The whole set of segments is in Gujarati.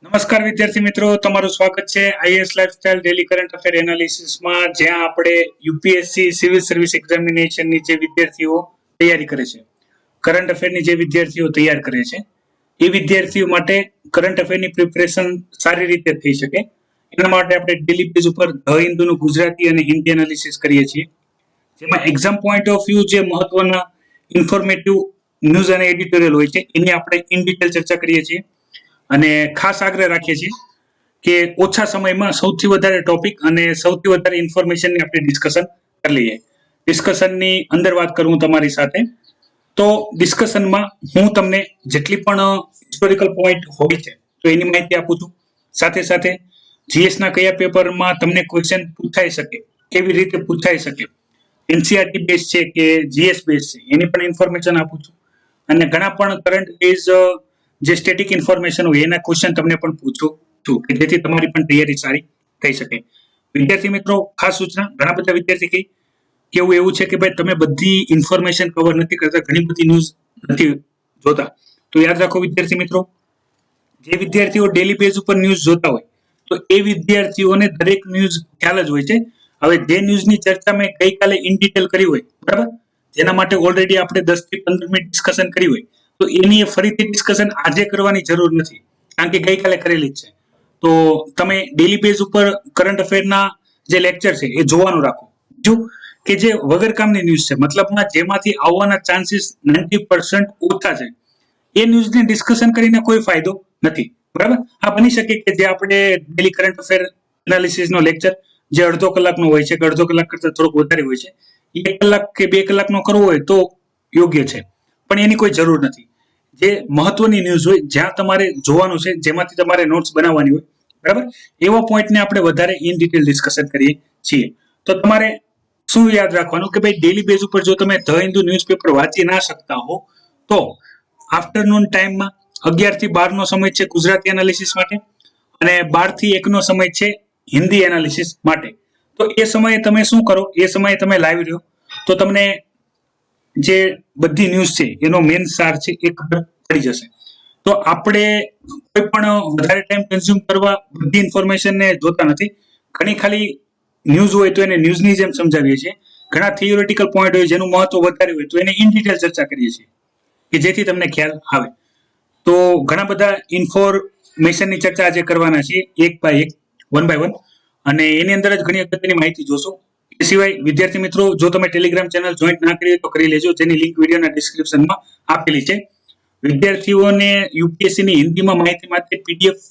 નમસ્કાર વિદ્યાર્થી મિત્રો, તમારું સ્વાગત છે IAS lifestyle daily current affair એનાલિસિસમાં, જ્યાં આપણે યુપીએસસી સિવિલ સર્વિસ એક્ઝામિનેશનની જે વિદ્યાર્થીઓ તૈયારી કરે છે, કરંટ અફેરની જે વિદ્યાર્થીઓ તૈયાર કરે છે, એ વિદ્યાર્થીઓ માટે કરંટ અફેરની પ્રિપરેશન સારી રીતે થઈ શકે એના માટે આપણે ડેલી બેઝ ઉપર ધ હિન્દુનું ગુજરાતી અને હિન્દી એનાલિસિસ કરીએ છીએ, જેમાં એક્ઝામ પોઈન્ટ ઓફ વ્યૂ જે મહત્વના ઇન્ફોર્મેટિવ ન્યૂઝ અને એડિટોરિયલ હોય છે એની આપણે ઇન ડિટેલ ચર્ચા કરીએ છીએ અને ખાસ આગ્રહ રાખીએ છીએ કે ઓછા સમયમાં સૌથી વધારે ટોપિક અને સૌથી વધારે ઇન્ફોર્મેશનની આપણે ડિસ્કશન કરી લઈએ. ડિસ્કશનની અંદર વાત કરું તમારી સાથે, તો ડિસ્કશનમાં હું તમને જેટલી પણ હિસ્ટોરિકલ પોઈન્ટ હોય છે તો એની માહિતી આપું છું. સાથે સાથે જીએસના કયા પેપરમાં તમને ક્વેશ્ચન પૂછાઈ શકે, કેવી રીતે પૂછાઈ શકે, એનસીઆરટી બેઝ છે કે જીએસ બેઝ છે એની પણ ઇન્ફોર્મેશન આપું છું. અને ઘણા પણ કરંટ બેઝ જે સ્ટેટિક ઇન્ફોર્મેશન હોય એના ક્વેશ્ચન તમને પણ પૂછું છું કે જેથી તમારી પણ તૈયારી સારી થઈ શકે. વિદ્યાર્થી મિત્રો, ખાસ સૂચના, ઘણા બધા વિદ્યાર્થી કેવું એવું છે કે ભાઈ તમે બધી ઇન્ફોર્મેશન કવર નથી કરતા, ઘણી બધી ન્યૂઝ નથી જોતા. તો યાદ રાખો વિદ્યાર્થી મિત્રો, જે વિદ્યાર્થીઓ ડેલી બેઝ ઉપર ન્યૂઝ જોતા હોય તો એ વિદ્યાર્થીઓને દરેક ન્યૂઝ ખ્યાલ જ હોય છે. હવે જે ન્યૂઝની ચર્ચા મેં ગઈકાલે ઇન ડિટેલ કરી હોય, બરાબર, જેના માટે ઓલરેડી આપણે 10 થી 15 મિનિટ ડિસ્કશન કરી હોય, તો એની ફરીથી ડિસ્કશન આજે કરવાની જરૂર નથી, કારણ કે ગઈકાલે કરેલી જ છે. તો તમે ડેલી બેઝ ઉપર કરંટ અફેરના જે લેક્ચર છે એ જોવાનું રાખો. જો કે જે વગર કામની ન્યૂઝ છે, મતલબમાં જેમાંથી આવવાના ચાન્સીસ 90% ઓછા છે, એ ન્યૂઝને ડિસ્કશન કરીને કોઈ ફાયદો નથી, બરાબર. આ બની શકે કે જે આપણે ડેલી કરંટ અફેર એનાલિસિસનો લેક્ચર જે અડધો કલાકનો હોય છે કે અડધો કલાક કરતા થોડોક વધારે હોય છે, 1 કલાક કે 2 કલાકનો કરવો હોય તો યોગ્ય છે, પણ એની કોઈ જરૂર નથી. જે મહત્વની ન્યૂઝ હોય, જ્યાં તમારે જોવાનું છે, જેમાંથી તમારે નોટ્સ બનાવવાની હોય, બરાબર, એવા પોઈન્ટને આપણે વધારે ઇન ડિટેલ ડિસ્કશન કરીએ છીએ. તો તમારે શું યાદ રાખવાનું કે ભાઈ ડેલી બેઝ ઉપર જો તમે ધ હિન્દુ ન્યૂઝપેપર વાંચી ના શકતા હો તો આફ્ટરનૂન ટાઈમમાં 11 થી 12 નો સમય છે ગુજરાતી એનાલિસિસ માટે અને 12 થી 1 નો સમય છે હિન્દી એનાલિસિસ માટે. તો એ સમયે તમે શું કરો, એ સમયે તમે લાઈવ રહ્યો તો તમને જે બધી ન્યૂઝ છે એનો મેન સાર છે એ ખબર પડી જશે. તો આપણે કોઈ પણ વધારે ટાઈમ કન્ઝ્યુમ કરવા બધી ઇન્ફોર્મેશનને જોતા નથી. ઘણી ખાલી ન્યૂઝ હોય તો એને ન્યૂઝની જેમ સમજાવીએ છીએ, ઘણા થિયોરિટિકલ પોઈન્ટ હોય જેનું મહત્વ વધારે હોય તો એને ઇન ડિટેલ ચર્ચા કરીએ છીએ કે જેથી તમને ખ્યાલ આવે. તો ઘણા બધા ઇન્ફોર્મેશનની ચર્ચા આજે કરવાના છીએ, એક બાય એક, વન બાય વન, અને એની અંદર જ ઘણી અગત્યની માહિતી જોશો. એ સિવાય વિદ્યાર્થી મિત્રો, જો તમે ટેલિગ્રામ ચેનલ જોઈન્ટ ના કરી તો કરી લેજો, જેની લિંક વિડીયોના ડિસ્ક્રિપ્શનમાં આપેલી છે. વિદ્યાર્થીઓને યુપીએસસીની હિન્દીમાં માહિતી માટે પીડીએફ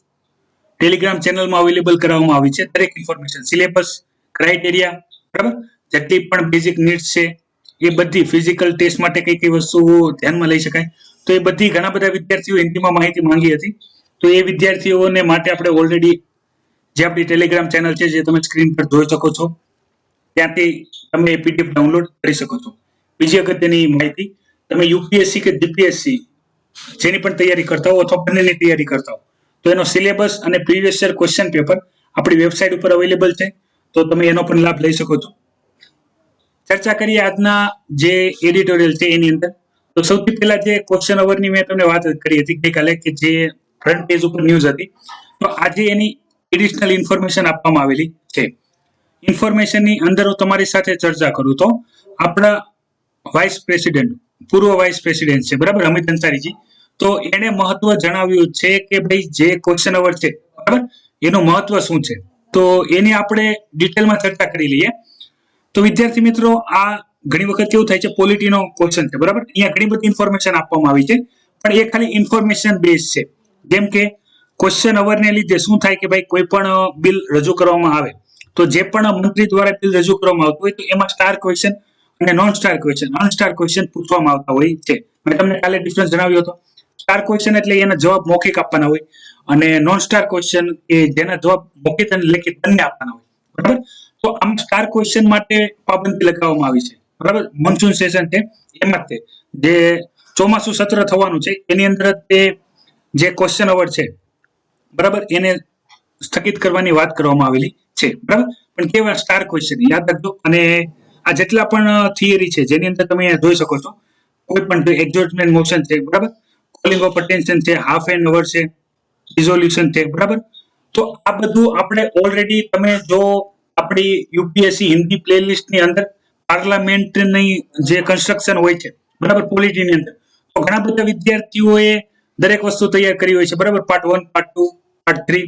ટેલિગ્રામ ચેનલમાં અવેલેબલ કરવામાં આવી છે. દરેક ઇન્ફોર્મેશન, સિલેબસ, ક્રાઇટેરિયા, બરાબર, જેટલી પણ બેઝિક નીડ્સ છે એ બધી, ફિઝિકલ ટેસ્ટ માટે કઈ કઈ વસ્તુઓ ધ્યાનમાં લઈ શકાય, તો એ બધી ઘણા બધા વિદ્યાર્થીઓ હિન્દીમાં માહિતી માંગી હતી. તો એ વિદ્યાર્થીઓને માટે આપણે ઓલરેડી જે આપણી ટેલિગ્રામ ચેનલ છે, જે તમે સ્ક્રીન પર જોઈ શકો છો, ત્યાંથી તમે પીડીએફ ડાઉનલોડ કરી શકો છો. બીજી અગત્યની માહિતી, તમે યુપીએસસી કે જીપીએસસી જેની પણ તૈયારી કરતા હો અથવા બંનેની તૈયારી કરતા હો તો એનો સિલેબસ અને પ્રીવિયસ યર ક્વેશ્ચન પેપર આપણી વેબસાઇટ ઉપર અવેલેબલ છે, તો તમે એનો પણ લાભ લઈ શકો છો. ચર્ચા કરીએ આજના જે એડિટોરિયલ છે એની અંદર. તો સૌથી પહેલા જે ક્વેશ્ચન અવરની મેં તમને વાત કરી હતી ગઈકાલે કે જે ફ્રન્ટ પેજ ઉપર ન્યૂઝ હતી, તો આજે એની એડિશનલ ઇન્ફોર્મેશન આપવામાં આવેલી છે. ઇન્ફોર્મેશનની અંદર હું તમારી સાથે ચર્ચા કરું તો આપણા વાઇસ પ્રેસિડેન્ટ, પૂર્વ વાઇસ પ્રેસિડેન્ટ છે, બરાબર, અમિત અંસારીજી, તો એને મહત્વ જણાવ્યું છે કે ભાઈ જે ક્વેશ્ચન અવર છે, બરાબર, એનું મહત્વ શું છે, તો એની આપણે ડિટેલમાં ચર્ચા કરી લઈએ. તો વિદ્યાર્થી મિત્રો, આ ઘણી વખત કેવું થાય છે, પોલિટીનો ક્વેશ્ચન છે, બરાબર, અહીંયા ઘણી બધી ઇન્ફોર્મેશન આપવામાં આવી છે, પણ એ ખાલી ઇન્ફોર્મેશન બેઝ છે. જેમ કે ક્વેશ્ચન અવરને લીધે શું થાય કે ભાઈ કોઈ પણ બિલ રજૂ કરવામાં આવે તો જે પણ મંત્રી દ્વારા બિલ રજૂ કરવામાં આવતું હોય તો એમાં સ્ટાર ક્વેશ્ચન અને નોન સ્ટાર ક્વેશ્ચન, અનસ્ટાર ક્વેશ્ચન પૂછવામાં આવતા હોય છે. મેં તમને કાલે ડિફરન્સ જણાવ્યો હતો. સ્ટાર ક્વેશ્ચન એટલે એના જવાબ મૌખિક આપવાના હોય અને નોન સ્ટાર ક્વેશ્ચન કે જેના જવાબ મૌખિક અને લેખિત બંને આપવાના હોય, બરાબર. તો આમ સ્ટાર ક્વેશ્ચન માટે પાબંદી લગાવવામાં આવી છે, બરાબર. મોન્સૂન સેશન છે એમાં તે જે ચોમાસુ સત્ર થવાનું છે એની અંદર તે જે ક્વેશ્ચન અવર છે, બરાબર, એને સ્થગિત કરવાની વાત કરવામાં આવેલી છે, બરાબર. પણ કેવા સ્ટાર ક્વેશ્ચન યાદ રાખજો. અને આ જેટલા પણ થિયરી છે જેની અંદર તમે જોઈ શકો છો, કોઈ પણ એક્ઝોર્ટમેન્ટ મોશન છે, બરાબર, કોલિંગ ઓફ અટેન્શન છે, હાફ એન અવર છે, રિઝોલ્યુશન છે, બરાબર. તો આ બધું આપણે ઓલરેડી તમે જો આપણી યુપીએસસી હિન્દી પ્લેલિસ્ટની અંદર પાર્લામેન્ટની જે કન્સ્ટ્રક્શન હોય છે, બરાબર, પોલિટીની અંદર, તો ઘણા બધા વિદ્યાર્થીઓએ દરેક વસ્તુ તૈયાર કરી હોય છે, બરાબર. Part 1, part 2, part 3,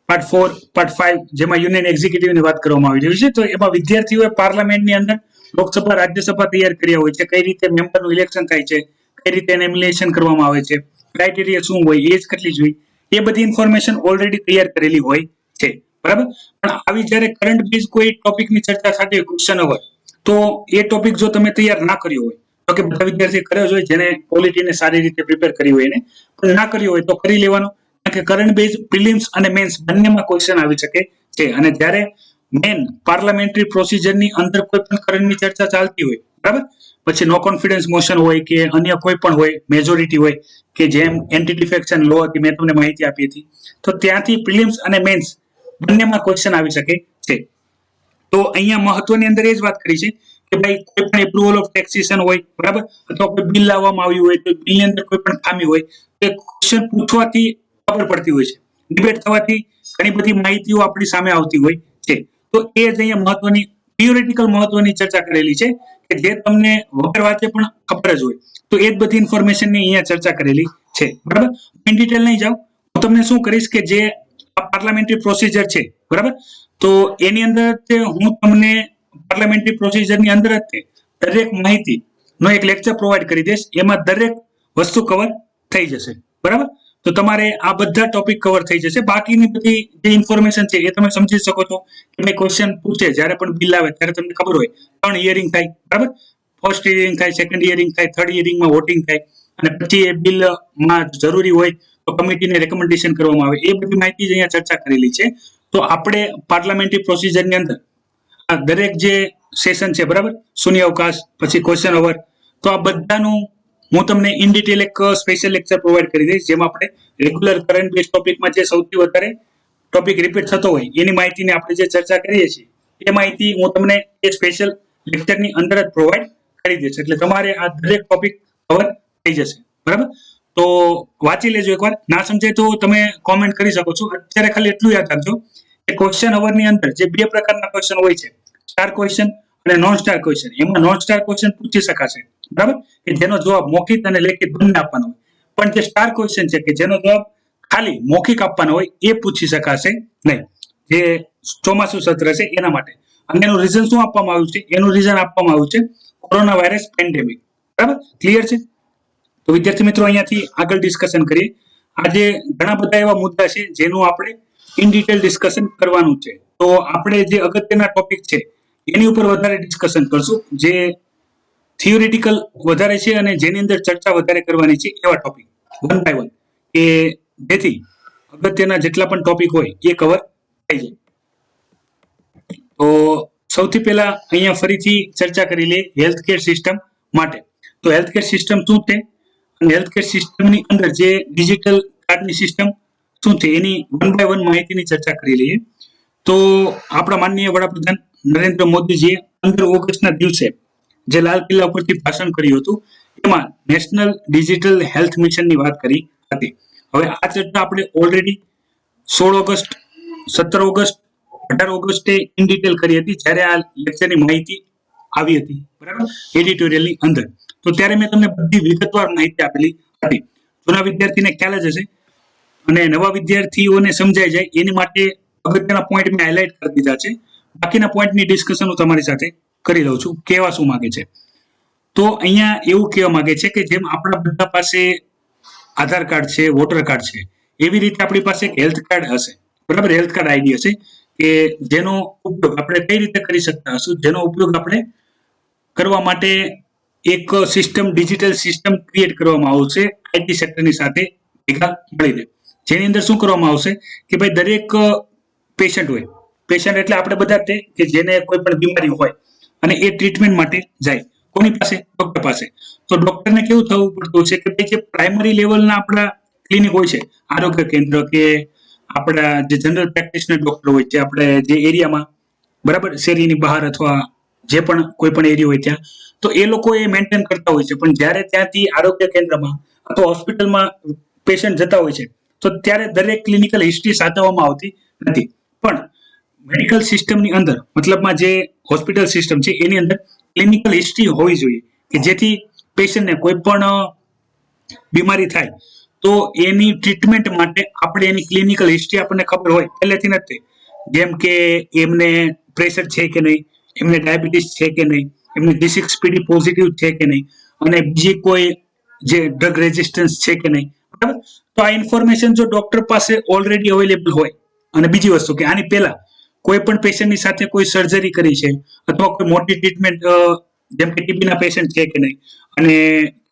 part 4, part 5, જેમાં યુનિયન એક્ઝિક્યુટિવની વાત કરવામાં આવી રહી છે. તો એમાં વિદ્યાર્થીઓએ પાર્લામેન્ટની અંદર લોકસભા, રાજ્યસભા તૈયાર કર્યા હોય છે, કઈ રીતે મેમ્બરનું ઇલેક્શન થાય છે, કઈ રીતે એલિમિનેશન કરવામાં આવે છે, ક્રાઇટેરિયા શું હોય, એજ કેટલી જોઈએ, એ બધી ઇન્ફોર્મેશન ઓલરેડી તૈયાર કરેલી હોય છે, બરાબર. પણ આવી જ્યારે કરંટ બેઝ કોઈ ટોપિકની ચર્ચા થતી હોય, ક્વેશ્ચન હોય, તો એ ટોપિક જો તમે તૈયાર ના કર્યો હોય, તો કે બધા વિદ્યાર્થી કર્યો જ હોય જેને પોલિટીને સારી રીતે પ્રિપેર કરી હોય એને, પણ ના કર્યો હોય તો કરી લેવાનો. કે કરંટ બેઝ પ્રિલિમ્સ અને મેન્સ બંનેમાં ક્વેશ્ચન આવી શકે છે. અને જ્યારે મેન પાર્લામેન્ટરી પ્રોસિજરની અંદર કોઈ પણ કરંટની ચર્ચા ચાલતી હોય, બરાબર, પછી નો કોન્ફિડન્સ મોશન હોય કે અન્ય કોઈ પણ હોય, મેજોરિટી હોય, કે જેમ એન્ટી ડિફેક્શન લો હતી, મેં તમને માહિતી આપી હતી, તો ત્યાંથી પ્રિલિમ્સ અને મેન્સ બંનેમાં ક્વેશ્ચન આવી શકે છે. તો અહીંયા મહત્વની અંદર એ જ વાત કરી છે કે ભાઈ કોઈ પણ એપ્રુવલ ઓફ ટેક્સેશન હોય, બરાબર, અથવા કોઈ બિલ લાવવામાં આવ્યું હોય, તો બિલની અંદર કોઈ પણ ખામી હોય, તો ક્વેશ્ચન પૂછવાથી ખબર પડતી હોય છે, ડિબેટ થવાથી ઘણી બધી માહિતીઓ આપણી સામે આવતી હોય છે. તો એ જ અહીંયા મહત્વની થિયોરિટિકલ મહત્વની ચર્ચા કરેલી છે કે જે તમને વગર વાંચે પણ ખબર જ હોય. તો એ જ બધી ઇન્ફોર્મેશનની અહીંયા ચર્ચા કરેલી છે, બરાબર. ઇન ડિટેલ નહીં જાઉં, હું તમને શું કરીશ કે જે આ પાર્લામેન્ટરી પ્રોસિજર છે, બરાબર, તો એની અંદર હું તમને પાર્લામેન્ટરી પ્રોસિજરની અંદર જ દરેક માહિતીનો એક લેક્ચર પ્રોવાઈડ કરી દઈશ. એમાં દરેક વસ્તુ કવર થઈ જશે, બરાબર. તો તમારે આ બધા ટોપિક કવર થઈ જશે. બાકીની બધી જે ઇન્ફોર્મેશન છે એ તમે સમજી શકો છો કે ભાઈ ક્વેશ્ચન પૂછે જ્યારે પણ બિલ આવે ત્યારે તમને ખબર હોય 3 હિયરિંગ થાય, બરાબર. ફર્સ્ટ હિયરિંગ થાય, સેકન્ડ હિયરિંગ થાય, થર્ડ હિયરિંગમાં વોટિંગ થાય, અને પછી એ બિલમાં જરૂરી હોય તો કમિટીને રેકમેન્ડેશન કરવામાં આવે. એ બધી માહિતી જ અહીંયા ચર્ચા કરેલી છે. તો આપણે પાર્લામેન્ટરી પ્રોસિજરની અંદર આ દરેક જે સેશન છે, બરાબર, શૂન્ય અવકાશ, પછી ક્વેશ્ચન અવર, તો આ બધાનું હું તમને ઇન ડિટેલ એક સ્પેશિયલ લેક્ચર પ્રોવાઈડ કરી દઈશ, જેમાં આપણે રેગ્યુલર કરંટ બેઝ ટોપિકમાં જે સૌથી વધારે ટોપિક રિપીટ થતો હોય એની માહિતીને આપણે જે ચર્ચા કરીએ છીએ એ માહિતી હું તમને એ સ્પેશિયલ લેક્ચરની અંદર જ પ્રોવાઈડ કરી દઈશ. એટલે તમારે આ દરેક ટોપિક કવર થઈ જશે, બરાબર. તો વાંચી લેજો એકવાર, ના સમજાય તો તમે કોમેન્ટ કરી શકો છો. અત્યારે ખાલી એટલું યાદ રાખજો કે ક્વેશ્ચન અવરની અંદર જે 2 પ્રકારના ક્વેશ્ચન હોય છે, સ્ટાર ક્વેશ્ચન અને નોન સ્ટાર ક્વેશ્ચન. એમાં નોન સ્ટાર ક્વેશ્ચન પૂછી શકાશે, બરાબર, કે જેનો જવાબ મૌખિક અને લેખિત બંને આપવાનો હોય. પણ જે સ્ટાર ક્વેશ્ચન છે કે જેનો જવાબ ખાલી મૌખિક આપવાનો હોય એ પૂછી શકાશે નહીં. જે ચોમાસું સત્ર છે એના માટે. અને એનું રીઝન શું આપવામાં આવ્યું છે? એનું રીઝન આપવામાં આવ્યું છે કોરોના વાયરસ પેન્ડેમિક, બરાબર. ક્લિયર છે? તો વિદ્યાર્થી મિત્રો અહીંયાથી આગળ ડિસ્કશન કરીએ. આજે ઘણા બધા એવા મુદ્દા છે જેનું આપણે ઇન ડિટેલ ડિસ્કશન કરવાનું છે. તો આપણે જે અગત્યના ટોપિક છે એની ઉપર વધારે ડિસ્કશન કરશું, જે થિયોરિટિકલ વધારે છે અને જેની અંદર ચર્ચા વધારે કરવાની છે એવા ટોપિક વન બાય વન, કે જેથી અગત્યના જેટલા પણ ટોપિક હોય એ કવર થઈ જાય. તો સૌથી પહેલા અહીંયા ફરીથી ચર્ચા કરી લઈએ હેલ્થકેર સિસ્ટમ માટે. તો હેલ્થકેર સિસ્ટમ શું છે અને હેલ્થકેર સિસ્ટમની અંદર જે ડિજિટલ કાર્ડની સિસ્ટમ શું છે એની વન બાય વન માહિતીની ચર્ચા કરી લઈએ. તો આપણા માનનીય વડાપ્રધાન નરેન્દ્ર મોદીજીએ 15 ઓગસ્ટના દિવસે જે લાલ કિલ્લા ઉપરથી ભાષણ કર્યું હતું એમાં નેશનલ ડિજિટલ હેલ્થ મિશનની વાત કરી હતી. હવે આ ચર્ચા આપણે ઓલરેડી 16 ઓગસ્ટ, 17 ઓગસ્ટ, 18 ઓગસ્ટે ઇન ડિટેલ કરી હતી જ્યારે આ લેક્ચરની માહિતી આવી હતી, બરાબર, એડિટોરિયલની અંદર. તો ત્યારે મેં તમને બધી વિગતવાર માહિતી આપેલી હતી. જૂના વિદ્યાર્થીને ખ્યાલ જ હશે અને નવા વિદ્યાર્થીઓને સમજાઈ જાય એની માટે અગત્યના પોઈન્ટ મેં હાઇલાઇટ કરી દીધા છે. બાકીના પોઈન્ટની ડિસ્કશન હું તમારી સાથે કરી લઉં છું. કહેવા શું માંગે છે? તો અહીંયા એવું કહેવા માંગે છે કે જેમ આપણા બધા પાસે આધાર કાર્ડ છે, વોટર કાર્ડ છે, એવી રીતે આપણી પાસે એક હેલ્થ કાર્ડ હશે, બરાબર, હેલ્થ કાર્ડ આઈડી હશે કે જેનો ઉપયોગ આપણે કઈ રીતે કરી શકતા હશું, જેનો ઉપયોગ આપણે કરવા માટે એક સિસ્ટમ, ડિજિટલ સિસ્ટમ ક્રિએટ કરવામાં આવશે આઈટી સેક્ટરની સાથે ભેગા મળીને. જેની અંદર શું કરવામાં આવશે કે ભાઈ દરેક પેશન્ટ હોય, પેશન્ટ એટલે આપણે બધા તે કે જેને કોઈ પણ બીમારી હોય અને એ ટ્રીટમેન્ટ માટે જાય કોની પાસે? ડોક્ટર પાસે. તો ડોક્ટરને કેવું થવું પડતું છે કે ભાઈ જે પ્રાઇમરી લેવલના આપણા ક્લિનિક હોય છે, આરોગ્ય કેન્દ્ર કે આપણા જે જનરલ પ્રેક્ટિશનર ડોક્ટર હોય છે, આપણે જે એરિયામાં, બરાબર, શેરીની બહાર અથવા જે પણ કોઈ પણ એરિયા હોય ત્યાં, તો એ લોકો એ મેન્ટેન કરતા હોય છે. પણ જ્યારે ત્યાંથી આરોગ્ય કેન્દ્રમાં અથવા હોસ્પિટલમાં પેશન્ટ જતા હોય છે તો ત્યારે દરેક ક્લિનિકલ હિસ્ટ્રી સાચવવામાં આવતી નથી. પણ મેડિકલ સિસ્ટમની અંદર મતલબમાં જે હોસ્પિટલ સિસ્ટમ છે એની અંદર ક્લિનિકલ હિસ્ટ્રી હોવી જોઈએ કે જેથી પેશન્ટને કોઈ પણ બીમારી થાય તો એની ટ્રીટમેન્ટ માટે આપણે એની ક્લિનિકલ હિસ્ટ્રી આપણને ખબર હોય પહેલેથી નથી. જેમ કે એમને પ્રેશર છે કે નહીં, એમને ડાયાબિટીસ છે કે નહીં, એમને G6PD પોઝિટિવ છે કે નહીં, અને બીજી કોઈ જે ડ્રગ રેઝિસ્ટન્સ છે કે નહીં, બરાબર. તો આ ઇન્ફોર્મેશન જો ડોક્ટર પાસે ઓલરેડી અવેલેબલ હોય, અને બીજી વસ્તુ કે આની પહેલા કોઈ પણ પેશન્ટની સાથે કોઈ સર્જરી કરી છે અથવા કોઈ મોટી ટ્રીટમેન્ટ જેમ કે ટીબીના પેશન્ટ છે કે નહીં, અને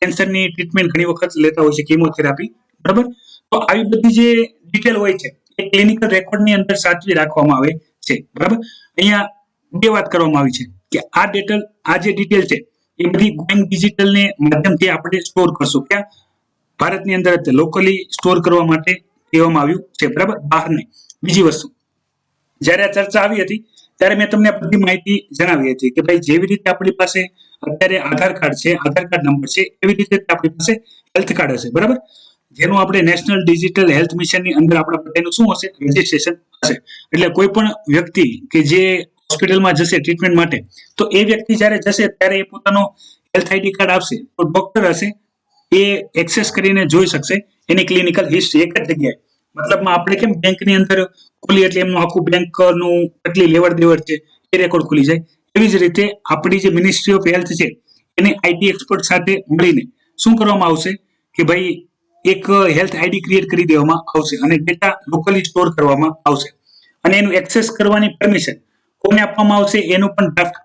કેન્સરની ટ્રીટમેન્ટ ઘણી વખત લેતા હોય છે કિમોથેરાપી, બરાબર. તો આવી બધી જે ડિટેલ હોય છે એ ક્લિનિકલ રેકોર્ડની અંદર સાચવી રાખવામાં આવે છે, બરાબર. અહીંયા બે વાત કરવામાં આવી છે કે આ જે ડિટેલ છે એ બધી ગોઈંગ ડિજિટલને માધ્યમથી આપણે સ્ટોર કરશું. ક્યાં? ભારતની અંદર જ લોકલી સ્ટોર કરવા માટે કહેવામાં આવ્યું છે, બરાબર, બહાર નહીં. બીજી વસ્તુ, જ્યારે આ ચર્ચા આવી હતી ત્યારે મેં તમને બધી માહિતી જણાવી હતી કે ભાઈ જેવી રીતે આપણી પાસે અત્યારે આધાર કાર્ડ છે, આધાર કાર્ડ નંબર છે, એવી રીતે આપણી પાસે હેલ્થ કાર્ડ હશે, બરાબર, જેનું આપણે નેશનલ ડિજિટલ હેલ્થ મિશનની અંદર આપણા બધાનું શું હશે? રજીસ્ટ્રેશન હશે. એટલે કોઈ પણ વ્યક્તિ કે જે હોસ્પિટલમાં જશે ટ્રીટમેન્ટ માટે, તો એ વ્યક્તિ જ્યારે જશે ત્યારે એ પોતાનો હેલ્થ આઈડી કાર્ડ આપશે તો ડોક્ટર હશે એ એક્સેસ કરીને જોઈ શકશે એની ક્લિનિકલ હિસ્ટ્રી એક જ જગ્યાએ. મતલબમાં આપણે કેમ બેંકની અંદર ખોલી એટલે એમનું આખું બેંકનું કેટલી લેવડ દેવડ છે એ રેકોર્ડ ખુલી જાય, એવી જ રીતે આપણી જે મિનિસ્ટ્રી ઓફ હેલ્થ છે એને આઈટી એક્સપર્ટ સાથે મળીને શું કરવામાં આવશે કે ભાઈ એક હેલ્થ આઈડી ક્રિએટ કરી દેવામાં આવશે અને ડેટા લોકલી સ્ટોર કરવામાં આવશે. અને એનું એક્સેસ કરવાની પરમિશન કોને આપવામાં આવશે એનું પણ ડ્રાફ્ટ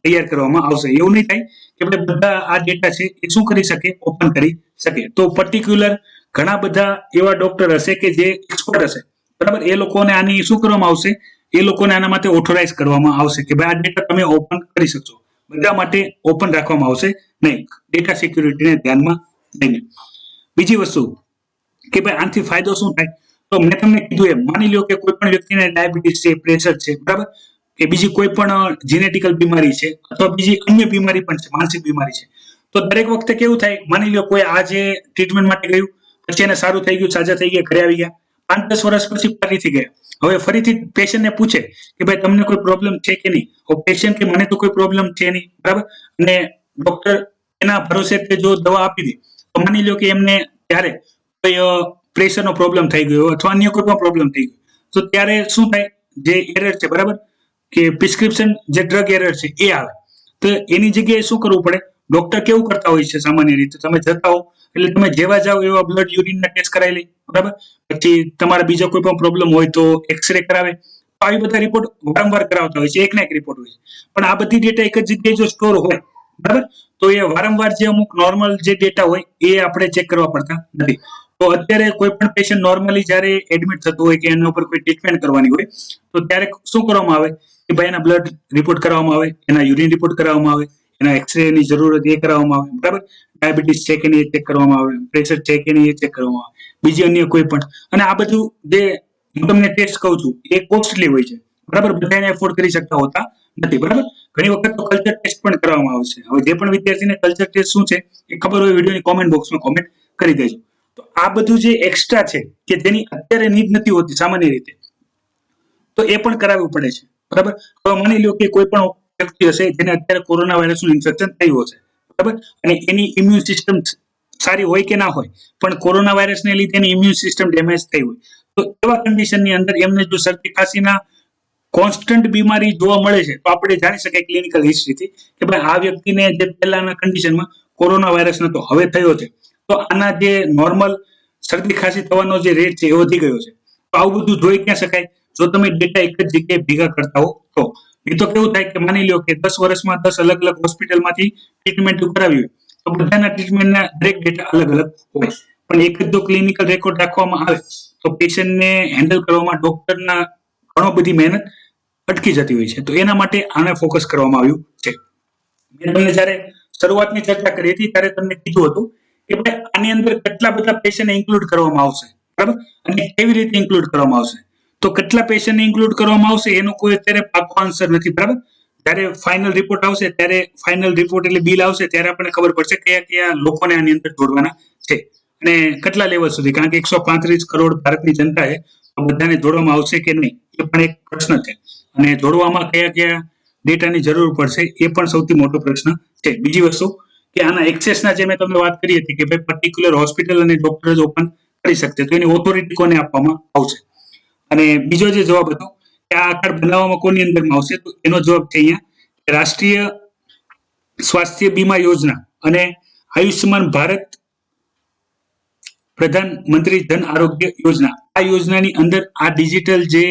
તૈયાર કરવામાં આવશે. એવું નહીં થાય કે આપણે બધા આ ડેટા છે એ શું કરી શકે? ઓપન કરી શકે. તો પર્ટિક્યુલર ઘણા બધા એવા ડોક્ટર હશે કે જે એક્સપર્ટ હશે, બરાબર, એ લોકોને આની શું કરવામાં આવશે? એ લોકોને આના માટે ઓથોરાઇઝ કરવામાં આવશે કે ભાઈ આ ડેટા તમે ઓપન કરી શકશો. બધા માટે ઓપન રાખવામાં આવશે નહીં, ડેટા સિક્યુરિટીને ધ્યાનમાં લઈને. બીજી વસ્તુ કે ભાઈ આનાથી ફાયદો શું થાય? તો મેં તમને કીધું એમ, માની લો કે કોઈ પણ વ્યક્તિને ડાયાબિટીસ છે, પ્રેશર છે, બરાબર, કે બીજી કોઈ પણ જીનેટિકલ બીમારી છે અથવા બીજી અન્ય બીમારી પણ છે, માનસિક બીમારી છે, તો દરેક વખતે કેવું થાય? માની લો કોઈ આજે ટ્રીટમેન્ટ માટે ગયું, પછી એને સારું થઈ ગયું, સાજા થઈ ગયા, ઘરે આવી ગયા, 5-10 વર્ષ પછી ફરીથી ગયા. હવે ફરીથી પેશન્ટને પૂછે કે ભાઈ તમને કોઈ પ્રોબ્લેમ છે કે નહીં? પેશન્ટ કે મને તો કોઈ પ્રોબ્લેમ છે નહીં, બરાબર, અને ડોક્ટર એના ભરોસે જો દવા આપી દે તો માની લો કે એમને ત્યારે કોઈ પ્રેશરનો પ્રોબ્લેમ થઈ ગયો અથવા અન્ય કોઈ પણ પ્રોબ્લેમ થઈ ગયો, તો ત્યારે શું થાય? જે એરર છે, બરાબર, કે પ્રિસ્ક્રિપ્શન જે ડ્રગ એરર છે એ આવે. તો એની જગ્યાએ શું કરવું પડે? ડોક્ટર કેવું કરતા હોય છે સામાન્ય રીતે, તમે જતા હો એટલે તમે જેવા જાઓ એવા બ્લડ યુરિનના ટેસ્ટ કરાવી લે, બરાબર, પછી તમારા બીજો કોઈ પણ પ્રોબ્લેમ હોય તો એક્સરે કરાવે. તો આવી બધા રિપોર્ટ વારંવાર કરાવતા હોય છે, એક ના એક રિપોર્ટ હોય છે. પણ આ બધી ડેટા એક જ જગ્યાએ જો સ્ટોર હોય, બરાબર, તો એ વારંવાર જે અમુક નોર્મલ જે ડેટા હોય એ આપણે ચેક કરવા પડતા નથી. તો અત્યારે કોઈ પણ પેશન્ટ નોર્મલી જ્યારે એડમિટ થતું હોય કે એના ઉપર કોઈ ટ્રીટમેન્ટ કરવાની હોય તો ત્યારે શું કરવામાં આવે કે ભાઈ એના બ્લડ રિપોર્ટ કરવામાં આવે, એના યુરિન રિપોર્ટ કરવામાં આવે, એના એક્સરે ની જરૂરત એ કરવામાં આવે, બરાબર, ડાયાબિટીસ છે કે નહીં એ ચેક કરવામાં આવે, પ્રેશર છે કે નહીં એ ચેક કરવામાં આવે, બીજી અન્ય કોઈ પણ. અને આ બધું જે હું તમને ટેસ્ટ કહું છું એ કોસ્ટલી હોય છે, બરાબર, બધાને એફોર્ડ કરી શકતા હોતા નથી, બરાબર. ઘણી વખત તો કલ્ચર ટેસ્ટ પણ કરવામાં આવે છે. હવે જે પણ વિદ્યાર્થીને કલ્ચર ટેસ્ટ શું છે એ ખબર હોય, વિડીયોની કોમેન્ટ બોક્સમાં કોમેન્ટ કરી દેજો. તો આ બધું જે એક્સ્ટ્રા છે કે તેની અત્યારે નીડ નથી હોતી સામાન્ય રીતે, તો એ પણ કરાવવું પડે છે, બરાબર. હવે માની લો કે કોઈ પણ વ્યક્તિ હશે જેને અત્યારે કોરોના વાયરસનું ઇન્ફેક્શન થયું હશે, બરાબર, અને એની ઇમ્યુન સિસ્ટમ સારી હોય કે ના હોય, પણ કોરોના વાયરસને લીધે એની ઇમ્યુન સિસ્ટમ ડેમેજ થઈ હોય, તો એવા કન્ડિશનની અંદર એમને જો શરદી ખાંસીના કોન્સ્ટન્ટ બીમારી જોવા મળે છે તો આપણે જાણી શકાય ક્લિનિકલ હિસ્ટ્રીથી કે ભાઈ આ વ્યક્તિને જે પહેલાના કન્ડિશનમાં કોરોના વાયરસ નતો, હવે થયો છે, તો આના જે નોર્મલ શરદી ખાંસી થવાનો જે રેટ છે એ વધી ગયો છે. તો આવું બધું જોઈ ક્યાં શકાય? જો તમે ડેટા એક જ જગ્યાએ ભેગા કરતા હો તો. એ તો કેવું થાય કે માની લો કે 10 વર્ષમાં 10 અલગ અલગ હોસ્પિટલમાંથી ટ્રીટમેન્ટ કરાવી હોય તો બધાના ટ્રીટમેન્ટના દરેક ડેટા અલગ અલગ હોય. પણ એક જ જો ક્લિનિકલ રેકોર્ડ રાખવામાં આવે તો પેશન્ટને હેન્ડલ કરવામાં ડોક્ટરના ઘણો બધી મહેનત અટકી જતી હોય છે. તો એના માટે આને ફોકસ કરવામાં આવ્યું છે. મેં તમને જ્યારે શરૂઆતની ચર્ચા કરી હતી ત્યારે તમને કીધું હતું કે ભાઈ આની અંદર કેટલા બધા પેશન્ટને ઇન્ક્લુડ કરવામાં આવશે, બરાબર, અને કેવી રીતે ઇન્ક્લુડ કરવામાં આવશે. તો કેટલા પેશન્ટને ઇન્ક્લુડ કરવામાં આવશે એનો કોઈ અત્યારે પાકો આન્સર નથી, બરાબર. જ્યારે ફાઇનલ રિપોર્ટ આવશે ત્યારે ફાઇનલ રિપોર્ટ એટલે બિલ આવશે ત્યારે આપણને ખબર પડશે કયા કયા લોકોને આની અંદર જોડવાના છે. અને કેટલા લેવલ સુધી? કારણ કે 135 કરોડ ભારતની જનતા છે, તો બધાને જોડવામાં આવશે કે નહીં એ પણ એક પ્રશ્ન છે. અને જોડવામાં કયા કયા ડેટાની જરૂર પડશે એ પણ સૌથી મોટો પ્રશ્ન છે. બીજી વસ્તુ કે આના એક્સેસના જે મેં તમને વાત કરી હતી કે ભાઈ પર્ટિક્યુલર હોસ્પિટલ અને ડોક્ટર જ ઓપન કરી શકશે, તો એની ઓથોરિટી કોને આપવામાં આવશે? અને બીજો જે જવાબ હતો કે આ કાર્ડ બનાવવામાં કોની અંદરમાં આવશે, તો એનો જવાબ છે અહીંયા રાષ્ટ્રીય સ્વાસ્થ્ય બીમા યોજના અને આયુષ્યમાન ભારત પ્રધાનમંત્રી જન આરોગ્ય યોજના, આ યોજનાની અંદર આ ડિજિટલ જે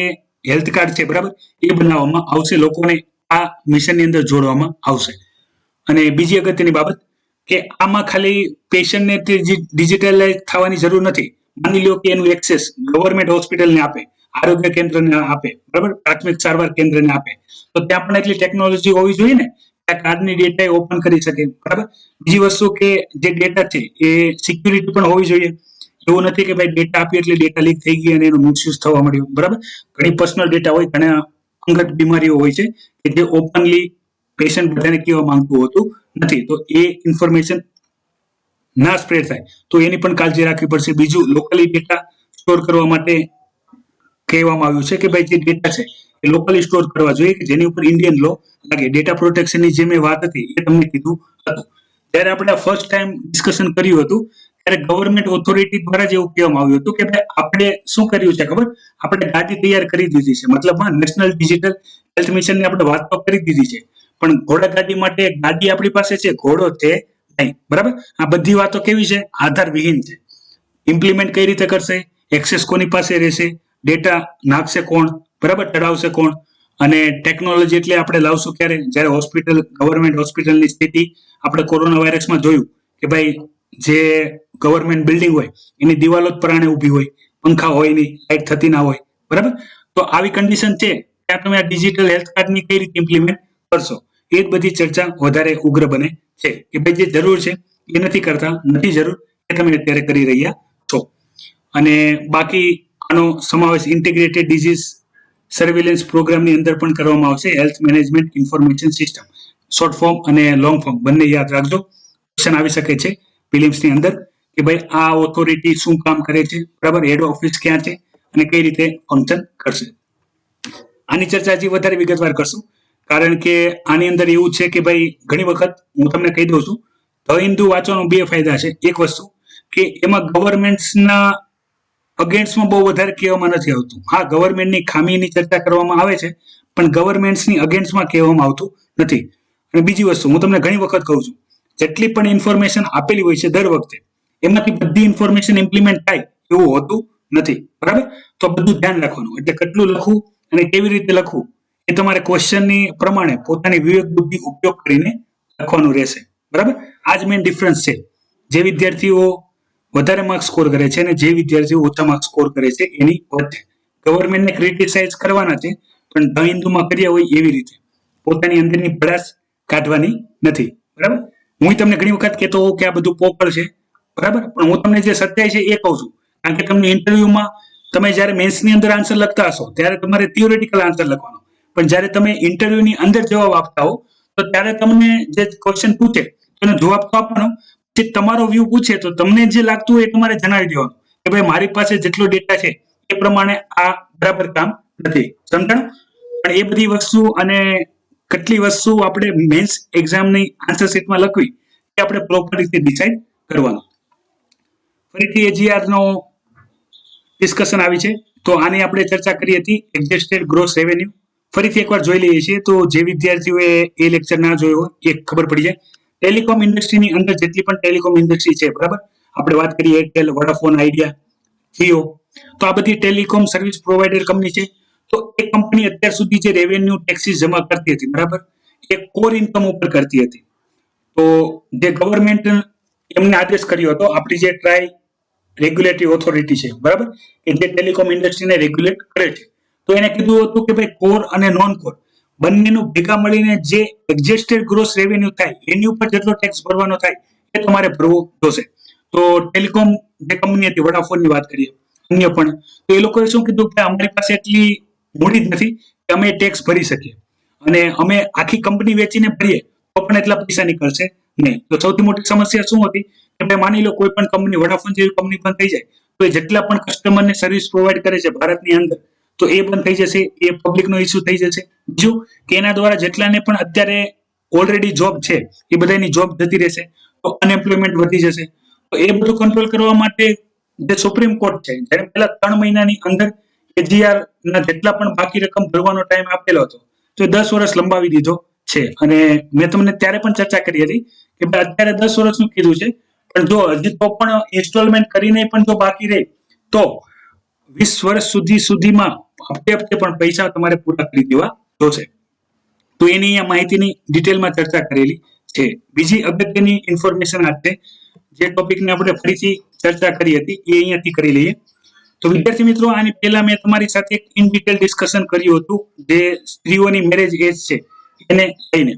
હેલ્થ કાર્ડ છે, બરાબર, એ બનાવવામાં આવશે, લોકોને આ મિશનની અંદર જોડવામાં આવશે. અને બીજી અગત્યની બાબત કે આમાં ખાલી પેશન્ટને ડિજિટલાઇઝ થવાની જરૂર નથી. માની લો કે એનું એક્સેસ ગવર્મેન્ટ હોસ્પિટલને આપે, આરોગ્ય કેન્દ્રને આપે, બરાબર, પ્રાથમિક સારવાર કેન્દ્રને આપે, તો ત્યાં પણ એટલી ટેકનોલોજી હોવી જોઈએ ને કે આ કાર્ડની ડેટા ઓપન કરી શકે, બરાબર. બીજી વસ્તુ કે જે ડેટા છે એ સિક્યુરિટી પણ હોવી જોઈએ. એવું નથી કે ભાઈ ડેટા આપ્યું એટલે ડેટા લીક થઈ ગઈ અને એનો મિસયુઝ થવા મળ્યો, બરાબર. ઘણી પર્સનલ ડેટા હોય, ઘણા અંગત બીમારીઓ હોય છે કે જે ઓપનલી પેશન્ટ બધાને કહેવા માંગતું હોતું નથી, તો એ ઇન્ફોર્મેશન ના સ્પ્રેડ થાય તો એની પણ કાળજી રાખવી પડશે. બીજું, લોકલી ડેટા સ્ટોર કરવા માટે કહેવામાં આવ્યું છે કે ભાઈ જે ડેટા છે એ લોકલી સ્ટોર કરવા જોઈએ કે જેની ઉપર ઇન્ડિયન લો લાગે. ડેટા પ્રોટેક્શનની જે મેં વાત હતી એ તમને કીધું હતું. જ્યારે આપણે ફર્સ્ટ ટાઈમ ડિસ્કશન કર્યું હતું ત્યારે ગવર્મેન્ટ ઓથોરિટી દ્વારા જ એવું કહેવામાં આવ્યું હતું કે ભાઈ આપણે શું કર્યું છે ખબર, આપણે ગાડી તૈયાર કરી દીધી છે, મતલબમાં નેશનલ ડિજિટલ હેલ્થ મિશનની આપણે વાત તો કરી દીધી છે, પણ ઘોડા ગાડી માટે ગાડી આપણી પાસે છે, ઘોડો છે નહીં, બરાબર. આ બધી વાતો કેવી છે? આધાર વિહીન છે. ઇમ્પ્લિમેન્ટ કઈ રીતે કરશે, એક્સેસ કોની પાસે રહેશે, ડેટા નાખશે કોણ, બરાબર, ચડાવશે કોણ, અને ટેકનોલોજી એટલે આપણે લાવશું ક્યારે? જ્યારે હોસ્પિટલ, ગવર્મેન્ટ હોસ્પિટલની સ્થિતિ આપણે કોરોના વાયરસમાં જોયું કે ભાઈ જે ગવર્મેન્ટ બિલ્ડિંગ હોય એની દિવાલો જ પરાણે ઊભી હોય, પંખા હોય નહીં, લાઇટ થતી ના હોય, બરાબર. તો આવી કન્ડિશન છે ત્યાં તમે આ ડિજિટલ હેલ્થ કાર્ડની કઈ રીતે ઇમ્પ્લિમેન્ટ કરશો, એ જ બધી ચર્ચા વધારે ઉગ્ર બને છે કે ભાઈ જે જરૂર છે એ નથી કરતા, નથી જરૂર એ તમે અત્યારે કરી રહ્યા છો. અને બાકી આનો સમાવેશ ઇન્ટિગ્રેટેડ ડિઝીઝ સર્વેલન્સ પ્રોગ્રામની અંદર પણ કરવામાં આવશે. Health management information system, short form અને લોંગ ફોર્મ બંને યાદ રાખજો. ક્વેશ્ચન આવી શકે છે પ્રિલિમ્સની અંદર કે ભાઈ આ ઓથોરિટી શું કામ કરે છે, બરાબર, હેડ ઓફિસ ક્યાં છે અને કઈ રીતે ફંક્શન કરશે. આની ચર્ચા હજી વધારે વિગતવાર કરશું કારણ કે આની અંદર એવું છે કે ભાઈ ઘણી વખત હું તમને કહી દઉં છું, ધ હિન્દુ વાંચવાનો બે ફાયદા છે. એક વસ્તુ કે એમાં ગવર્મેન્ટ્સના અગેન્સ્ટમાં બહુ વધારે કહેવામાં નથી આવતું. હા, ગવર્મેન્ટની ખામીની ચર્ચા કરવામાં આવે છે પણ ગવર્મેન્ટ્સની અગેન્સ્ટમાં કહેવામાં આવતું નથી. અને બીજી વસ્તુ હું તમને ઘણી વખત કહું છું, જેટલી પણ ઇન્ફોર્મેશન આપેલી હોય છે દર વખતે એમાંથી બધી ઇન્ફોર્મેશન ઇમ્પ્લિમેન્ટ થાય એવું હોતું નથી, બરાબર. તો બધું ધ્યાન રાખવાનું. એટલે કેટલું લખવું અને કેવી રીતે લખવું એ તમારે ક્વેશ્ચનની પ્રમાણે પોતાની વિવેક બુદ્ધિ ઉપયોગ કરીને લખવાનું રહેશે, બરાબર. આ જ મેઇન ડિફરન્સ છે. જે વિદ્યાર્થીઓ વધારે માર્ક્સ સ્કોર કરે છે અને જે વિદ્યાર્થીઓ ઓછા માર્ક્સ સ્કોર કરે છે એની વચ્ચે. ગવર્મેન્ટને ક્રિટિસાઇઝ કરવાના છે પણ ધ હિન્દુમાં કર્યા હોય એવી રીતે, પોતાની અંદરની ભડાસ કાઢવાની નથી, બરાબર. હું તમને ઘણી વખત કહેતો હોઉં કે આ બધું પોકળ છે, બરાબર, પણ હું તમને જે સત્ય છે એ કહું છું. કારણ કે તમને ઇન્ટરવ્યુમાં તમે જ્યારે મેન્સની અંદર આન્સર લખતા હશો ત્યારે તમારે થિયોરિટિકલ આન્સર લખવાનો, પણ જ્યારે તમે ઇન્ટરવ્યુની અંદર જવાબ આપતા હો તો ત્યારે તમને જે ક્વેશ્ચન પૂછે એનો જવાબ તો આપવાનો, જે તમારો વ્યૂ પૂછે તો તમને જે લાગતું હોય એ તમારે જણાવી દેવાનું કે ભાઈ મારી પાસે જેટલો ડેટા છે એ પ્રમાણે આ બરાબર કામ નથી, સમજાણું. પણ એ બધી વસ્તુ અને કેટલી વસ્તુ આપણે મેન્સ એક્ઝામની આન્સર શીટમાં લખવી એ આપણે પ્રોપર રીતે ડિસાઇડ કરવાનું. ફરીથી એજીઆરનો ડિસ્કશન આવી છે તો આની આપણે ચર્ચા કરી હતી, એડજસ્ટેડ ગ્રોસ રેવન્યુ. ફરીથી એકવાર જોઈ લઈએ છીએ તો જે વિદ્યાર્થીઓએ એ લેક્ચર ના જોયો હોય એ ખબર પડી જાય. ટેલિકોમ ઇન્ડસ્ટ્રીની અંદર જેટલી પણ ટેલિકોમ ઇન્ડસ્ટ્રી છે, બરાબર, આપણે વાત કરીએ એરટેલ, વોડાફોન, આઈડિયા, જીઓ, તો આ બધી ટેલિકોમ સર્વિસ પ્રોવાઈડર કંપની છે. તો એ કંપની અત્યાર સુધી જે રેવન્યુ ટેક્સીસ જમા કરતી હતી, બરાબર, એ કોર ઇન્કમ ઉપર કરતી હતી. તો જે ગવર્મેન્ટ એમને આદેશ કર્યો હતો, આપણી જે ટ્રાય રેગ્યુલેટરી ઓથોરિટી છે, બરાબર, કે જે ટેલિકોમ ઇન્ડસ્ટ્રીને રેગ્યુલેટ કરે છે, તો એને કીધું હતું કે ભાઈ કોર અને નોન કોર બંનેનું ભેગા મળીને જે એડજસ્ટેડ ગ્રોસ રેવન્યુ થાય એની ઉપર જેટલો ટેક્સ ભરવાનો થાય એ તમારે ભરવો જોશે. તો ટેલિકોમ જે કંપની હતી, વોડાફોનની વાત કરીએ, અન્ય પણ, તો એ લોકોએ શું કીધું કે અમારી પાસે એટલી મૂડી જ નથી કે અમે ટેક્સ ભરી શકીએ અને અમે આખી કંપની વેચીને ભરીએ તો પણ એટલા પૈસા નીકળશે નહીં. તો સૌથી મોટી સમસ્યા શું હતી એટલે માની લો કોઈ પણ કંપની, વોડાફોન જેવી કંપની બંધ થઈ જાય તો એ જેટલા પણ કસ્ટમરને સર્વિસ પ્રોવાઈડ કરે છે ભારતની અંદર, તો એ બંધ થઈ જશે, એ પબ્લિકનો ઇસ્યુ થઈ જશે. બીજું કે એના દ્વારા જેટલાને પણ અત્યારે ઓલરેડી જોબ છે એ બધાની જોબ જતી રહેશે, તો અનએમ્પ્લોયમેન્ટ વધી જશે. તો એ બધું કંટ્રોલ કરવા માટે જે સુપ્રીમ કોર્ટ છે, જ્યારે પહેલા 3 મહિનાની અંદર એજીઆર ના જેટલા પણ બાકી રકમ ભરવાનો ટાઈમ આપેલો હતો, તો 10 વર્ષ લંબાવી દીધો છે. અને મેં તમને ત્યારે પણ ચર્ચા કરી હતી કે ભાઈ અત્યારે 10 વર્ષનું કીધું છે, પણ જો હજી તો પણ ઇન્સ્ટોલમેન્ટ કરીને પણ જો બાકી રહે તો 20 વર્ષ સુધીમાં હપ્તે હપ્તે પણ પૈસા તમારે પૂરા કરી દેવા જોશે. તો એની અહીંયા માહિતીની ડિટેલમાં ચર્ચા કરેલી છે. બીજી અગત્યની ઇન્ફોર્મેશન આ છે, જે ટોપિકને આપણે ફરીથી ચર્ચા કરી હતી એ અહીંયાથી કરી લઈએ. તો વિદ્યાર્થી મિત્રો, આની પહેલા મેં તમારી સાથે એક ઇન ડિટેલ ડિસ્કશન કર્યું હતું જે સ્ત્રીઓની મેરેજ એજ છે એને લઈને.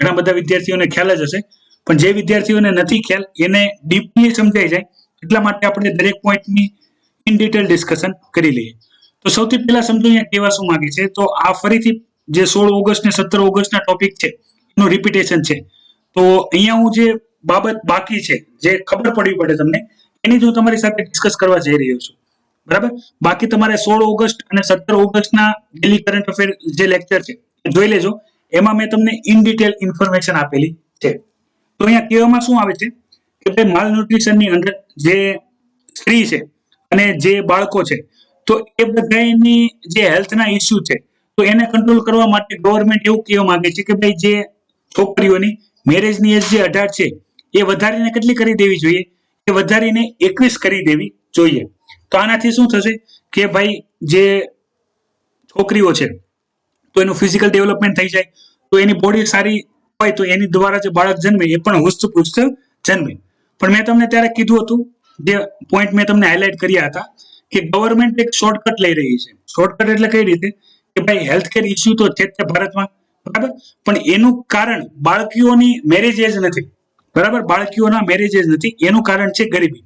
ઘણા બધા વિદ્યાર્થીઓને ખ્યાલ જ હશે, પણ જે વિદ્યાર્થીઓને નથી ખ્યાલ એને ડીપલી સમજાઈ જાય એટલા માટે આપણે દરેક પોઈન્ટની ઇન ડિટેલ ડિસ્કશન કરી લઈએ. તો સૌથી પહેલા સમજો અહીંયા કહેવા શું માંગે છે, તો આ ફરીથી જે 16 ઓગસ્ટ ને 17 ઓગસ્ટના ટોપિક છે એનું રિપીટેશન છે. તો અહીંયા હું જે બાબત બાકી છે, જે ખબર પડવી પડે તમને, એની જ હું તમારી સાથે ડિસ્કસ કરવા જઈ રહ્યો છું. બરાબર? બાકી તમારે 16 ઓગસ્ટ અને 17 ઓગસ્ટના ડેલી કરંટ અફેર જે લેક્ચર છે એ જોઈ લેજો. એમાં મેં તમને ઇન ડિટેલ ઇન્ફોર્મેશન આપેલી છે. તો અહીંયા કહેવામાં શું આવે છે કે ભાઈ માલ ન્યુટ્રિશનની અંદર જે સ્ત્રી છે અને જે બાળકો છે, તો એ બધાની જે હેલ્થના ઇસ્યુ છે, તો એને કંટ્રોલ કરવા માટે ગવર્મેન્ટ એવું કહેવા માંગે છે કે ભાઈ જે છોકરીઓની મેરેજની એજ જે 18 છે એ વધારીને કેટલી કરી દેવી જોઈએ, એ વધારીને 21 કરી દેવી જોઈએ. તો આનાથી શું થશે કે ભાઈ જે છોકરીઓ છે તો એનું ફિઝિકલ ડેવલપમેન્ટ થઈ જાય, તો એની બોડી સારી હોય તો એની દ્વારા જે બાળક જન્મે એ પણ હુસ્તપુસ્ત જન્મે. પણ મેં તમને ત્યારે કીધું હતું, જે પોઈન્ટ મેં તમને હાઇલાઇટ કર્યા હતા કે ગવર્મેન્ટ એક શોર્ટકટ લઈ રહી છે. શોર્ટકટ એટલે કઈ રીતે કે ભાઈ હેલ્થ કેર ઇસ્યુ તો છે જ ભારતમાં, બરાબર, પણ એનું કારણ બાળકીઓની મેરેજ એજ નથી. બરાબર, બાળકીઓના મેરેજ એજ નથી, એનું કારણ છે ગરીબી,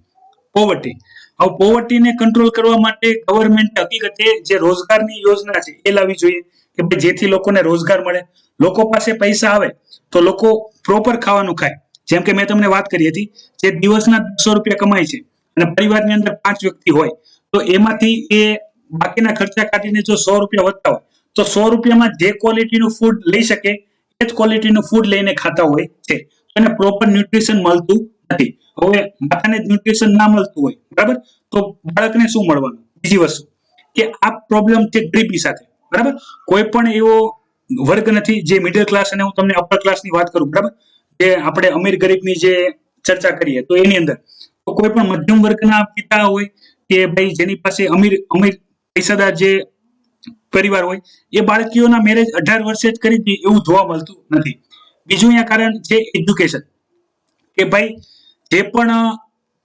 પોવર્ટી. હવે પોવર્ટીને કંટ્રોલ કરવા માટે ગવર્મેન્ટ હકીકતે જે રોજગારની યોજના છે એ લાવવી જોઈએ કે ભાઈ જેથી લોકોને રોજગાર મળે, લોકો પાસે પૈસા આવે તો લોકો પ્રોપર ખાવાનું ખાય. જેમ કે મેં તમને વાત કરી હતી, જે દિવસના 100 રૂપિયા કમાય છે અને પરિવારની અંદર 5 વ્યક્તિ હોય, તો એમાંથી એ બાકીના ખર્ચા કાઢીને જો 100 રૂપિયા વધતા હોય, તો 100 રૂપિયામાં જે ક્વોલિટીનું ફૂડ લઈ શકે એ જ ક્વોલિટીનું ફૂડ લઈને ખાતા હોય છે. એને પ્રોપર ન્યુટ્રિશન મળતું નથી. હવે માતાને જ ન્યુટ્રિશન ના મળતું હોય, બરાબર, તો બાળકને શું મળવાનું? બીજી વસ્તુ કે આ પ્રોબ્લેમ છે ગરીબી સાથે. બરાબર, કોઈ પણ એવો વર્ગ નથી જે મિડલ ક્લાસ અને હું તમને અપર ક્લાસની વાત કરું, બરાબર, જે આપણે અમીર ગરીબની જે ચર્ચા કરીએ તો એની અંદર તો કોઈ પણ મધ્યમ વર્ગના પિતા હોય કે ભાઈ જેની પાસે અમીર અમીર પૈસાદાર જે પરિવાર હોય, એ બાળકીઓના મેરેજ 18 વર્ષે જ કરી દે એવું જોવા મળતું નથી. બીજું અહીંયા કારણ છે એજ્યુકેશન, કે ભાઈ જે પણ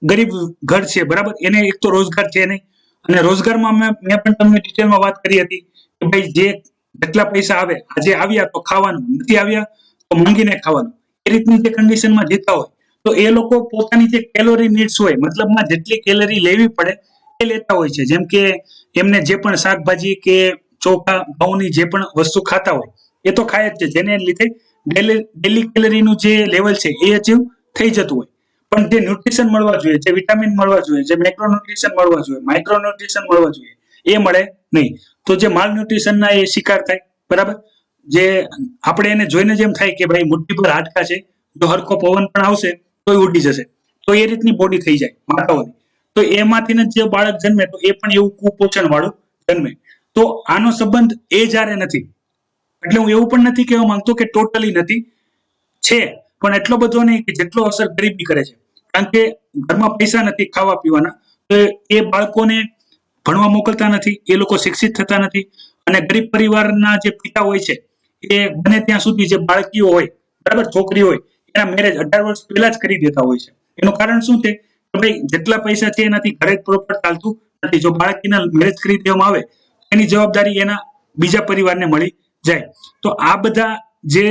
ગરીબ ઘર છે, બરાબર, એને એક તો રોજગાર છે નહીં, અને રોજગારમાં મેં પણ તમને ડિટેલમાં વાત કરી હતી કે ભાઈ જે જેટલા પૈસા આવે, આજે આવ્યા તો ખાવાનું, નથી આવ્યા તો માંગીને ખાવાનું, એ રીતની જે કન્ડિશનમાં જીતા હોય, તો એ લોકો પોતાની જે કેલોરી નીડ્સ હોય, મતલબમાં જેટલી કેલરી લેવી પડે એ લેતા હોય છે. જેમ કે એમને જે પણ શાકભાજી કે ચોખા ઘઉંની જે પણ વસ્તુ ખાતા હોય એ તો ખાય જ છે, જેને લીધે ડેલી કેલરીનું જે લેવલ છે એ અચીવ થઈ જતું હોય. પણ જે ન્યુટ્રિશન મળવા જોઈએ, જે વિટામિન મળવા જોઈએ, જે મેક્રોન્યુટ્રિશન મળવા જોઈએ, માઇક્રોન્યુટ્રિશન મળવા જોઈએ, એ મળે નહીં. તો જે માલ ન્યુટ્રિશનના એ શિકાર થાય. બરાબર, જે આપણે એને જોઈને જેમ થાય કે ભાઈ મુઠ્ઠી પર હાડકા છે, જો હરખો પવન પણ આવશે તો ઉડી જશે, તો એ રીતની બોડી થઈ જાય માતાઓની. તો એમાંથી જે બાળક જન્મે તો એ પણ એવું કુપોષણ વાળું જન્મે. તો આનો સંબંધ એ જ્યારે નથી, એટલે હું એવું પણ નથી કહેવા માંગતો કે ટોટલી નથી, છે, પણ એટલો બધો નહીં કે જેટલો અસર ગરીબી કરે છે. કારણ કે ઘરમાં પૈસા નથી ખાવા પીવાના, તો એ બાળકોને ભણવા મોકલતા નથી, એ લોકો શિક્ષિત થતા નથી. અને ગરીબ પરિવારના જે પિતા હોય છે એ બને ત્યાં સુધી જે બાળકીઓ હોય, બરાબર, છોકરી હોય, એના મેરેજ 18 વર્ષ પહેલા જ કરી દેતા હોય છે. એનું કારણ શું છે કે ભાઈ જેટલા પૈસા છે એનાથી ઘરે પ્રોપર ચાલતું નથી. જો બાળકીના મેરેજ કરી દેવામાં આવે એની જવાબદારી એના બીજા પરિવારને મળી જાય. તો આ બધા જે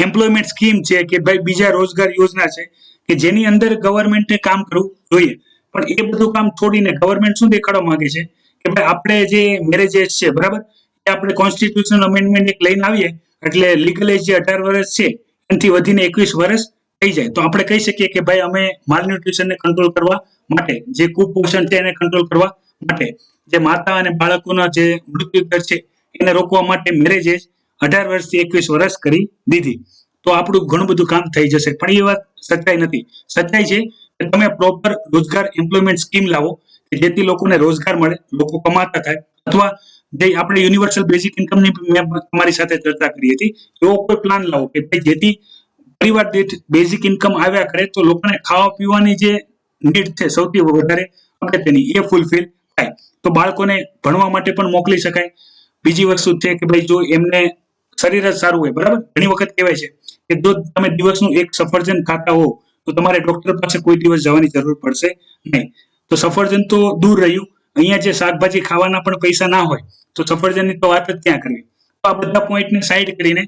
એમ્પ્લોયમેન્ટ સ્કીમ છે કે ભાઈ બીજા રોજગાર યોજના છે કે જેની અંદર ગવર્મેન્ટે કામ કરવું જોઈએ, પણ એ બધું કામ છોડીને ગવર્મેન્ટ શું દેખાડવા માંગે છે કે ભાઈ આપણે જે મેરેજ એજ છે, બરાબર, એ આપણે કોન્સ્ટિટ્યુશનલ અમેન્ડમેન્ટ એક લઈને આવીએ એટલે લીગલ એજ જે 18 વર્ષ છે એનાથી વધીને 21 વર્ષ થઈ જાય તો આપણે કહી શકીએ કે ભાઈ અમે માલન્યુટ્રિશનને કંટ્રોલ કરવા માટે, જે કુપોષણ છે એને કંટ્રોલ કરવા માટે, જે માતા અને બાળકોના જે મૃત્યુ દર છે એને રોકવા માટે મેરેજ એજ 18 વર્ષથી 21 વર્ષ કરી દીધી તો આપણું ઘણું બધું કામ થઈ જશે. પણ એ વાત સચ્ચાઈ નથી. સચ્ચાઈ છે કે તમે પ્રોપર રોજગાર એમ્પ્લોયમેન્ટ સ્કીમ લાવો કે જેથી લોકોને રોજગાર મળે, લોકો કમાતા થાય, અથવા જે આપણે યુનિવર્સલ બેઝિક ઇન્કમની મેં તમારી સાથે ચર્ચા કરી હતી, એવો કોઈ પ્લાન લાવો કે ભાઈ જેથી પરિવાર દીઠ બેઝિક ઇન્કમ આવ્યા કરે તો લોકોને ખાવા પીવાની જે નીડ છે સૌથી વધારે અગત્યની એ ફૂલફિલ થાય. તો બાળકોને ભણવા માટે પણ મોકલી શકાય. બીજી વસ્તુ છે કે ભાઈ જો એમને શરીર જ સારું હોય, બરાબર, ઘણી વખત કહેવાય છે કે જો તમે દિવસનું એક સફરજન ખાતા હો તો તમારે ડોક્ટર પાસે કોઈ દિવસ જવાની જરૂર પડશે નહીં. તો સફરજન તો દૂર રહ્યું, અહીંયા જે શાકભાજી ખાવાના પણ પૈસા ના હોય તો સફરજનની તો વાત જ ક્યાં કરવી. તો આ બધા પોઈન્ટને સાઈડ કરીને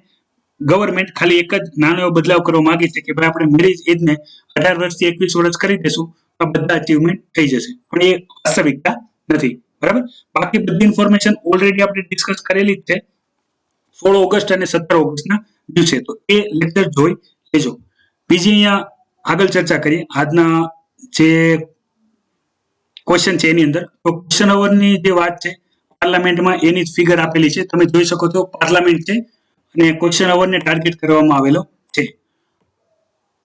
ગવર્મેન્ટ ખાલી એક જ નાનો એવો બદલાવ કરવા માંગે છે કે ભાઈ આપણે મેરેજ એજને 18 વર્ષથી 21 વર્ષ કરી દેશું તો બધા અચીવમેન્ટ થઈ જશે. પણ એ વાસ્તવિકતા નથી, બરાબર. બાકી બધી ઇન્ફોર્મેશન ઓલરેડી આપણે ડિસ્કસ કરેલી જ છે 16 ઓગસ્ટ અને 17 ઓગસ્ટના દિવસે, તો એ લેક્ચર જોઈ લેજો. બીજી અહીંયા આગળ ચર્ચા કરીએ આજના જે ક્વેશ્ચન છે એની અંદર. તો ક્વેશ્ચન અવરની જે વાત છે પાર્લામેન્ટમાં એની જ ફિગર આપેલી છે, તમે જોઈ શકો છો પાર્લામેન્ટ છે અને ક્વેશ્ચન અવરને ટાર્ગેટ કરવામાં આવેલો છે.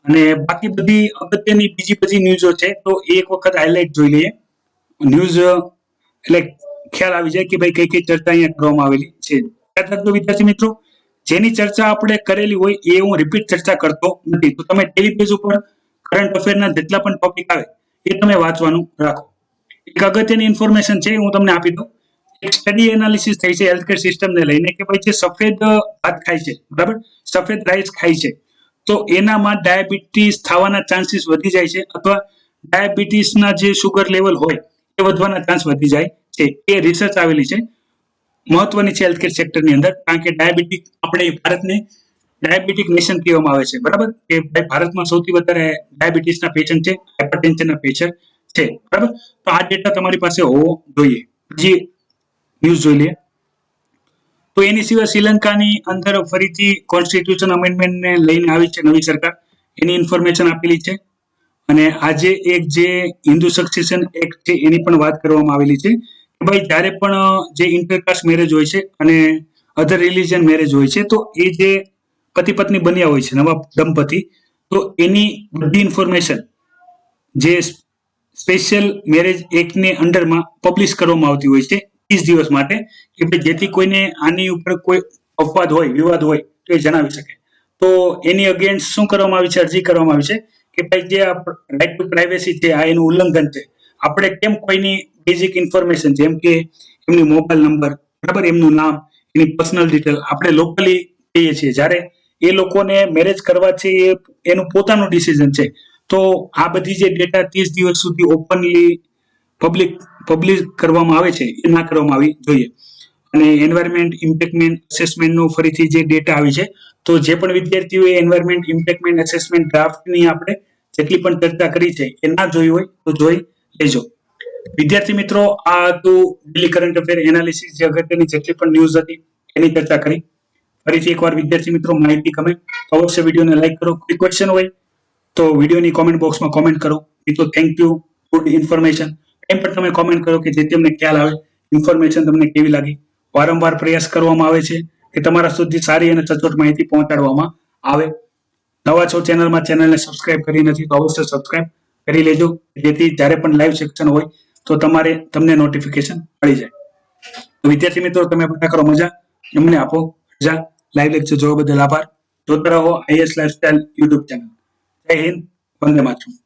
અને બાકી બધી અગત્યની બીજી બધી ન્યૂઝો છે તો એક વખત હાઇલાઇટ જોઈ લઈએ. ન્યૂઝ એટલે ખ્યાલ આવી જાય કે ભાઈ કઈ કઈ ચર્ચા અહીંયા કરવામાં આવેલી છે. યાદ રાખજો વિદ્યાર્થી મિત્રો, જેની ચર્ચા આપણે કરેલી હોય એ હું રિપીટ ચર્ચા કરતો નથી. તો તમે ડેલી બેઝ ઉપર કરંટ અફેરના જેટલા પણ ટોપિક આવે એ તમે વાંચવાનું રાખો. એક અગત્યની ઇન્ફોર્મેશન છે હું તમને આપી દઉં. એક સ્ટડી એનાલિસિસ થઈ છે હેલ્થકેર સિસ્ટમને લઈને કે ભાઈ જે સફેદ ભાત ખાય છે, બરાબર, સફેદ રાઈસ ખાય છે તો એનામાં ડાયાબિટીસ થવાના ચાન્સીસ વધી જાય છે, અથવા ડાયાબિટીસના જે શુગર લેવલ હોય એ વધવાના ચાન્સ વધી જાય છે. એ રિસર્ચ આવેલી છે, મહત્વની છે હેલ્થકેર સેક્ટરની અંદર, કારણ કે ડાયાબિટીક આપણે ભારતને ડાયાબિટીક નેશન કહેવામાં આવે છે, બરાબર, કે ભાઈ ભારતમાં સૌથી વધારે ડાયાબિટીસના પેશન્ટ છે, હાઇપરટેન્શનના પેશન્ટ છે, બરાબર. તો આ ડેટા તમારી પાસે હોવો જોઈએ. બીજી ન્યૂઝ જોઈ લઈએ. તો એની સિવાય શ્રીલંકાની અંદર ફરીથી કોન્સ્ટિટ્યુશન અમેન્ડમેન્ટને લઈને આવી છે નવી સરકાર, એની ઇન્ફોર્મેશન આપેલી છે. અને આજે એક જે હિન્દુ સક્સેશન એક્ટ છે એની પણ વાત કરવામાં આવેલી છે કે ભાઈ જ્યારે પણ જે ઇન્ટરકાસ્ટ મેરેજ હોય છે અને અધર રિલિજન મેરેજ હોય છે તો એ જે પતિ પત્ની બન્યા હોય છે નવા દંપતી, તો એની બધી ઇન્ફોર્મેશન જે સ્પેશિયલ મેરેજ એક્ટની અંડરમાં પબ્લિશ કરવામાં આવતી હોય છે 30 દિવસ માટે, કે ભાઈ જેથી કોઈને આની ઉપર કોઈ અપવાદ હોય, વિવાદ હોય તો એ જણાવી શકે. તો એની અગેન્સ્ટ શું કરવામાં આવી છે, અરજી કરવામાં આવી છે કે ભાઈ જે રાઇટ ટુ પ્રાઇવેસી છે આ એનું ઉલ્લંઘન છે. આપણે કેમ કોઈની બેઝિક ઇન્ફોર્મેશન જેમ કે એમની મોબાઈલ નંબર, બરાબર, એમનું નામ, એની પર્સનલ ડિટેલ આપણે લોકલી કહીએ છીએ, જ્યારે એ લોકોને મેરેજ કરવા છે એ એનું પોતાનું ડિસિઝન છે. તો આ બધી જે ડેટા 30 દિવસ સુધી ઓપનલી પબ્લિક કરવામાં આવે છે એ ના કરવામાં આવી જોઈએ. અને એન્વાયરમેન્ટ ઇમ્પેક્ટમેન્ટ અસેસમેન્ટનો ફરીથી જે ડેટા આવી છે, તો જે પણ વિદ્યાર્થીઓએ એન્વાયરમેન્ટ ઇમ્પેક્ટમેન્ટ અસેસમેન્ટ ડ્રાફ્ટની આપણે જેટલી પણ ચર્ચા કરી છે એ ના જોઈ હોય તો જોઈ લેજો. વિદ્યાર્થી મિત્રો, આ હતું ડેલી કરંટ અફેર એનાલિસિસ, જે અગત્યની જેટલી પણ ન્યૂઝ હતી એની ચર્ચા કરી. ફરીથી એકવાર વિદ્યાર્થી મિત્રો માહિતી ગમે તો અવશ્ય વિડીયોને લાઈક કરો. કોઈ ક્વેશ્ચન હોય તો વિડીયોની કોમેન્ટ બોક્સમાં કોમેન્ટ કરો. એ તો થેન્ક યુ, ગુડ ઇન્ફોર્મેશન. એમ પણ તમે કોમેન્ટ કરો કે જેથી અમને ખ્યાલ આવે ઇન્ફોર્મેશન તમને કેવી લાગી. વારંવાર પ્રયાસ કરવામાં આવે છે કે તમારા સુધી સારી અને સચોટ માહિતી પહોંચાડવામાં આવે. નવા છો ચેનલમાં, ચેનલને સબસ્ક્રાઇબ કરી નથી તો અવશ્ય સબસ્ક્રાઇબ કરી લેજો, જેથી જ્યારે પણ લાઈવ સેક્શન હોય તો તમને નોટિફિકેશન મળી જાય. તો વિદ્યાર્થી મિત્રો, તમે બધા કરો મજા, એમને આપો મજા. લાઈવ લેક્ચર જોવા બદલ આભાર. જોતા રહો IAS લાઇફસ્ટાઇલ યુટ્યુબ ચેનલ. જય હિન્દ, વંદે માતરમ.